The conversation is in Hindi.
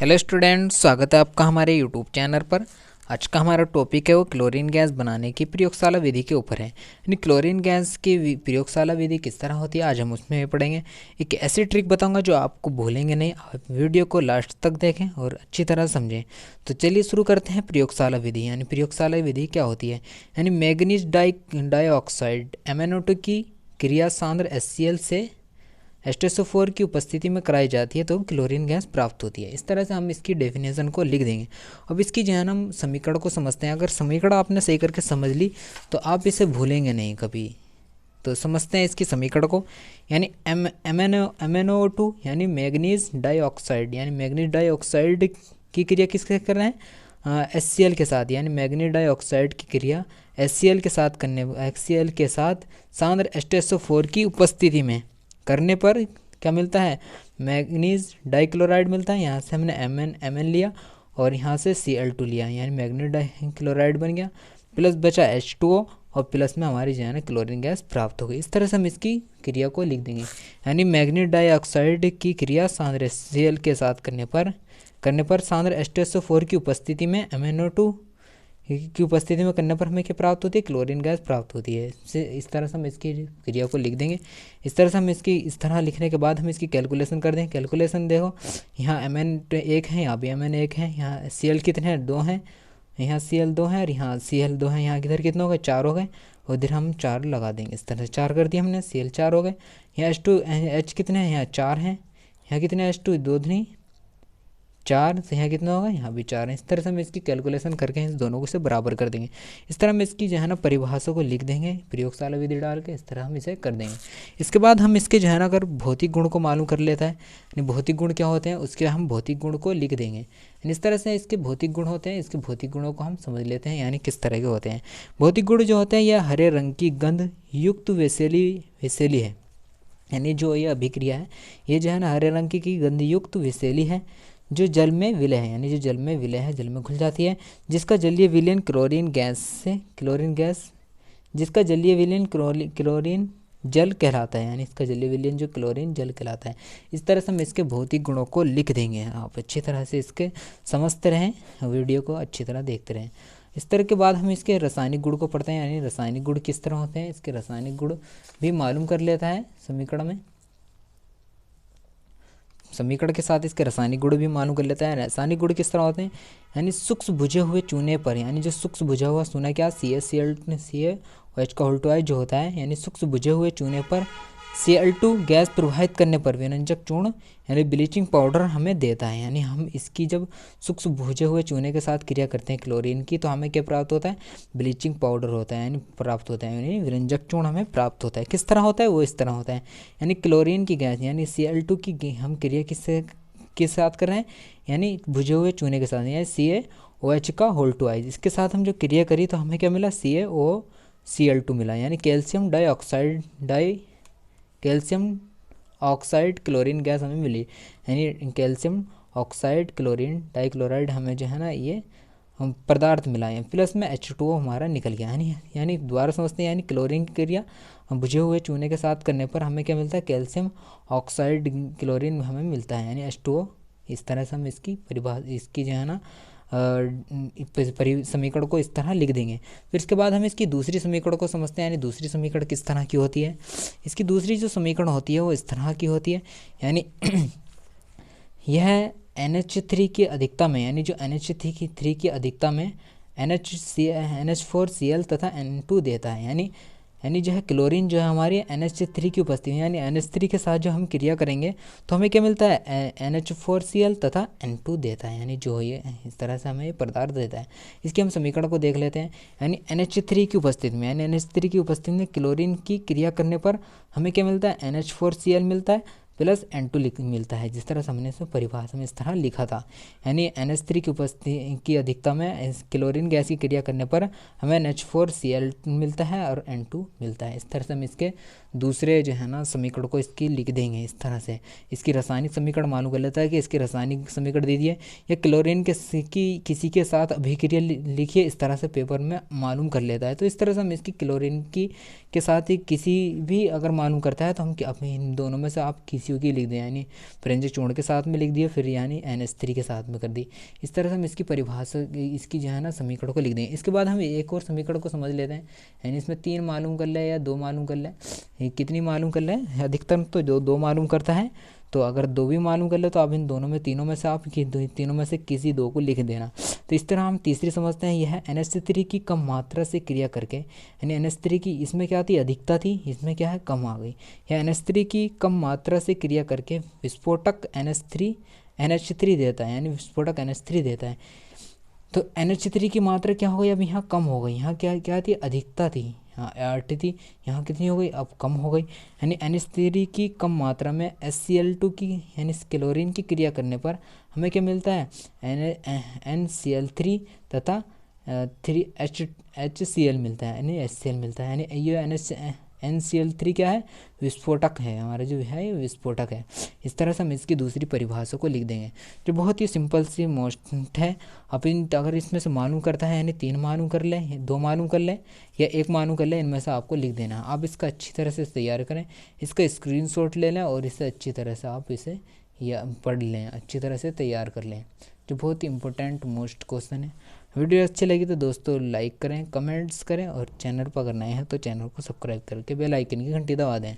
हेलो स्टूडेंट, स्वागत है आपका हमारे यूट्यूब चैनल पर। आज का हमारा टॉपिक है वो क्लोरीन गैस बनाने की प्रयोगशाला विधि के ऊपर है। यानी क्लोरीन गैस की प्रयोगशाला विधि किस तरह होती है आज हम उसमें पढ़ेंगे। एक ऐसी ट्रिक बताऊंगा जो आपको भूलेंगे नहीं। आप वीडियो को लास्ट तक देखें और अच्छी तरह समझें। तो चलिए शुरू करते हैं प्रयोगशाला विधि। यानी प्रयोगशाला विधि क्या होती है। यानी मैग्नीज डाइऑक्साइड MnO2 की क्रिया सांद्र HCl से H2SO4 की उपस्थिति में कराई जाती है तो क्लोरीन गैस प्राप्त होती है। इस तरह से हम इसकी डेफिनेशन को लिख देंगे। अब इसकी जो है ना हम समीकरण को समझते हैं। अगर समीकरण आपने सही करके समझ ली तो आप इसे भूलेंगे नहीं कभी। तो समझते हैं इसकी समीकरण को। यानी MnO2 यानी मैग्नीज डाइऑक्साइड, यानी मैग्नीज डाइऑक्साइड की क्रिया किसके कर रहे हैं, HCl के साथ। यानी मैग्नीज डाइऑक्साइड की क्रिया HCl के साथ सांद्र H2SO4 की उपस्थिति में करने पर क्या मिलता है, मैग्नीज डाइक्लोराइड मिलता है। यहाँ से हमने Mn लिया और यहाँ से Cl2 लिया, यानी मैग्नीज डाइक्लोराइड बन गया। प्लस बचा H2O और प्लस में हमारी जो है ना क्लोरीन गैस प्राप्त हो गई। इस तरह से हम इसकी क्रिया को लिख देंगे। यानी मैग्नीज डाइऑक्साइड की क्रिया सांद्र HCl के साथ करने पर सांद्र H2SO4 की उपस्थिति में MnO2 की उपस्थिति में करने पर हमें क्या प्राप्त होती है, क्लोरीन गैस प्राप्त होती है। इस तरह से हम इसकी क्रिया को लिख देंगे। इस तरह से हम इसकी इस तरह लिखने के बाद हम इसकी कैलकुलेशन कर दें। कैलकुलेशन देखो, यहाँ Mn1 है, यहाँ भी Mn1 है, यहाँ Cl कितने हैं, 2 हैं, यहाँ Cl2 है और यहाँ Cl2 है। यहाँ किधर कितने हो गए, 4 हो गए और इधर हम 4 लगा देंगे। इस तरह से 4 कर दिया हमने, Cl4 हो गए। यहाँ H कितने हैं, यहाँ 4 हैं, यहाँ कितने H2, 2 नहीं 4 से, यहाँ कितना होगा, यहाँ भी 4 है। इस तरह से हम इसकी कैलकुलेशन करके इस दोनों को से बराबर कर देंगे। इस तरह हम इसकी जो है ना परिभाषा को लिख देंगे प्रयोगशाला विधि डाल के। इस तरह हम इसे कर देंगे। इसके बाद हम इसके जो है ना अगर भौतिक गुण को मालूम कर लेता है, यानी भौतिक गुण क्या होते हैं, उसके हम भौतिक गुण को लिख देंगे। इस तरह से इसके भौतिक गुण होते हैं। इसके भौतिक गुणों को हम समझ लेते हैं, यानी किस तरह के होते हैं। भौतिक गुण जो होते हैं यह हरे रंग की गंध युक्त विषैली है। यानी जो ये अभिक्रिया है ये जो है ना हरे रंग की गंध युक्त विषैली है जो जल में विलय है। यानी जो जल में विलय है, जल में घुल जाती है। जिसका जलीय विलयन क्लोरीन जल कहलाता है। यानी इसका जलीय विलयन जो क्लोरीन जल कहलाता है। इस तरह से हम इसके भौतिक गुणों को लिख देंगे। आप अच्छी तरह से इसके समझते रहें, वीडियो को अच्छी तरह देखते रहें। इस तरह के बाद हम इसके रासायनिक गुण को पढ़ते हैं। यानी रासायनिक गुण किस तरह होते हैं, इसके रासायनिक गुण भी मालूम कर लेता है समीकरण में। समीकरण के साथ इसके रासायनिक गुण भी मालूम कर लेता है। रासायनिक गुण किस तरह होते हैं, यानी सूक्ष्म बुझे हुए चूने पर, यानी जो सूक्ष्म बुझा हुआ चूना क्या CaCl2H जो होता है, यानी सूक्ष्म बुझे हुए चूने पर Cl2 गैस प्रवाहित करने पर विरंजक चूर्ण यानी ब्लीचिंग पाउडर हमें देता है। यानी हम इसकी जब सूक्ष्म बुझे हुए चूने के साथ क्रिया करते हैं क्लोरीन की, तो हमें क्या प्राप्त होता है, ब्लीचिंग पाउडर होता है, यानी प्राप्त होता है, यानी विरंजक चूर्ण हमें प्राप्त होता है। किस तरह होता है, वो इस तरह होता है। यानी क्लोरीन की गैस यानी Cl2 की हम क्रिया किस साथ कर रहे हैं, यानी बुझे हुए चूने के साथ, यानी CaOH इसके साथ हम जो क्रिया करी तो हमें क्या मिला, CaOCl2 मिला। यानी कैल्शियम ऑक्साइड क्लोरीन गैस हमें मिली। यानी कैल्शियम ऑक्साइड क्लोरीन डाइक्लोराइड हमें जो है ना ये पदार्थ मिला है। प्लस में H2O हमारा निकल गया। यानी दोबारा समझते हैं, यानी क्लोरीन की क्रिया बुझे हुए चूने के साथ करने पर हमें क्या मिलता है, कैल्शियम ऑक्साइड क्लोरीन हमें मिलता है, यानी H2O। इस तरह से हम इसकी इसकी जो है ना समीकरण को इस तरह लिख देंगे। फिर इसके बाद हम इसकी दूसरी समीकरण को समझते हैं। यानी दूसरी समीकरण किस तरह की होती है, इसकी दूसरी जो समीकरण होती है वो इस तरह की होती है। यानी यह NH3 की अधिकता में, यानी जो NH3 की अधिकता में NH4Cl तथा N2 देता है। यानी जो है क्लोरीन जो है हमारी NH3 की उपस्थिति में, यानी NH3 के साथ जो हम क्रिया करेंगे तो हमें क्या मिलता है, NH4Cl तथा N2 देता है। यानी जो ये इस तरह से हमें ये पदार्थ देता है। इसके हम समीकरण को देख लेते हैं। यानी NH3 की उपस्थिति में, यानी NH3 की उपस्थिति में क्लोरीन की क्रिया करने पर हमें क्या मिलता है, NH4Cl मिलता है प्लस N2 मिलता है। जिस तरह से हमने इसमें परिभाषा में इस तरह लिखा था। यानी NH3 की उपस्थिति की अधिकता में क्लोरीन गैस की क्रिया करने पर हमें NH4Cl मिलता है और N2 मिलता है। इस तरह से हम इसके दूसरे जो है ना समीकरण को इसकी लिख देंगे इस तरह से। इसकी रासायनिक समीकरण मालूम कर लेता है कि इसकी रासायनिक समीकरण दे दिए, या क्लोरीन के किसी के साथ अभिक्रिया लिखिए, इस तरह से पेपर में मालूम कर लेता है। तो इस तरह से हम इसकी क्लोरीन की के साथ ही किसी भी अगर मालूम करता है तो हम अपने इन दोनों में से आप किसी की लिख दें, यानी फ्रेंच चूर्ण के साथ में लिख दिए, फिर यानी NH3 के साथ में कर दी। इस तरह से हम इसकी परिभाषा इसकी जो है ना समीकरण को लिख दें। इसके बाद हम एक और समीकरण को समझ लेते हैं, यानी इसमें 3 मालूम कर ले या 2 मालूम कर ले, कितनी मालूम कर ले, अधिकतम तो जो 2 मालूम करता है। तो अगर 2 भी मालूम कर ले तो आप इन दोनों में तीनों में से आप तीनों में से किसी 2 को लिख देना। तो इस तरह हम तीसरी समझते हैं, यह है NH3 की कम मात्रा से क्रिया करके, यानी NH3 की इसमें क्या थी, अधिकता थी, इसमें क्या है, कम आ गई। या NH3 की कम मात्रा से क्रिया करके विस्फोटक NH3 देता है, यानी विस्फोटक NH3 देता है। तो NH3 की मात्रा क्या हो गई, अब यहाँ कम हो गई। यहाँ क्या क्या थी, अधिकता थी, यहाँ ART थी, यहाँ कितनी हो गई, अब कम हो गई। यानी NH3 की कम मात्रा में HCl2 की यानी क्लोरीन की क्रिया करने पर हमें क्या मिलता है, NCl3 तथा 3HCl मिलता है, यानी HCl मिलता है। यानी ये NCl3 क्या है, विस्फोटक है, हमारा जो है ये विस्फोटक है। इस तरह से हम इसकी दूसरी परिभाषा को लिख देंगे, जो बहुत ही सिंपल सी मोस्ट है। अपन अगर इसमें से मालूम करता है, यानी 3 मालूम कर ले, 2 मालूम कर ले या 1 मालूम कर ले, इनमें से आपको लिख देना। आप इसका अच्छी तरह से तैयार करें, इसका स्क्रीनशॉट ले लें और इसे अच्छी तरह से आप इसे या पढ़ लें, अच्छी तरह से तैयार कर लें, जो बहुत ही इंपॉर्टेंट मोस्ट क्वेश्चन है। वीडियो अच्छी लगी तो दोस्तों लाइक करें, कमेंट्स करें, और चैनल पर अगर नए हैं तो चैनल को सब्सक्राइब करके बेल आइकन की घंटी दबा दें।